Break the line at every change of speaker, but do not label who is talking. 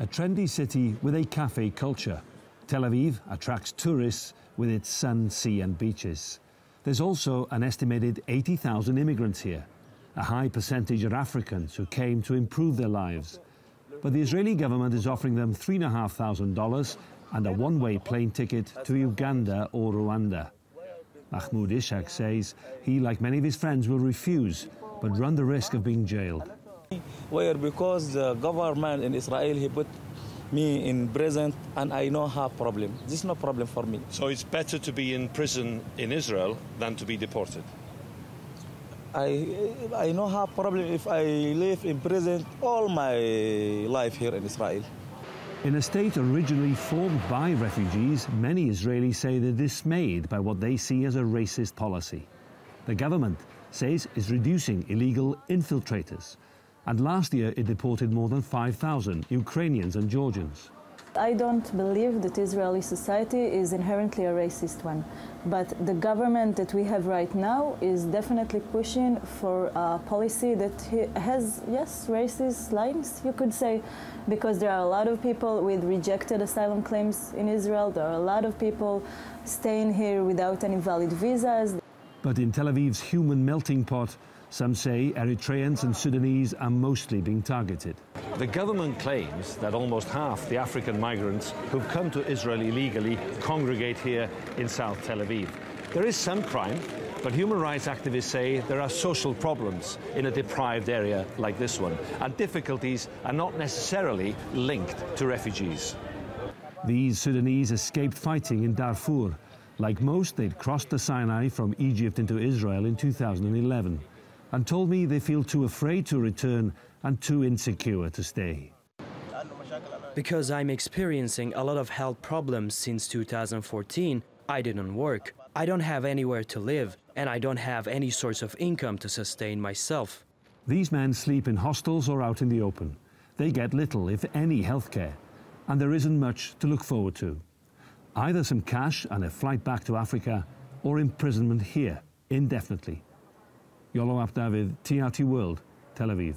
A trendy city with a cafe culture. Tel Aviv attracts tourists with its sun, sea and beaches. There's also an estimated 80,000 immigrants here. A high percentage are Africans who came to improve their lives. But the Israeli government is offering them $3,500 and a one-way plane ticket to Uganda or Rwanda. Mahmoud Ishaq says he, like many of his friends, will refuse, but run the risk of being jailed.
Where because the government in Israel, he put me in prison and I don't have problem. This is no problem for me.
So it's better to be in prison in Israel than to be deported?
I don't have problem if I live in prison all my life here in Israel.
In a state originally formed by refugees, many Israelis say they're dismayed by what they see as a racist policy. The government says it's reducing illegal infiltrators. And last year it deported more than 5,000 Ukrainians and Georgians.
I don't believe that Israeli society is inherently a racist one. But the government that we have right now is definitely pushing for a policy that has, yes, racist lines, you could say, because there are a lot of people with rejected asylum claims in Israel. There are a lot of people staying here without any valid visas.
But in Tel Aviv's human melting pot, some say Eritreans and Sudanese are mostly being targeted.
The government claims that almost half the African migrants who've come to Israel illegally congregate here in South Tel Aviv. There is some crime, but human rights activists say there are social problems in a deprived area like this one, and difficulties are not necessarily linked to refugees.
These Sudanese escaped fighting in Darfur. Like most, they'd crossed the Sinai from Egypt into Israel in 2011. And told me they feel too afraid to return and too insecure to stay.
Because I'm experiencing a lot of health problems since 2014, I didn't work. I don't have anywhere to live, and I don't have any source of income to sustain myself.
These men sleep in hostels or out in the open. They get little, if any, health care, and there isn't much to look forward to. Either some cash and a flight back to Africa, or imprisonment here, indefinitely. Iolo Dafydd, TRT World, Tel Aviv.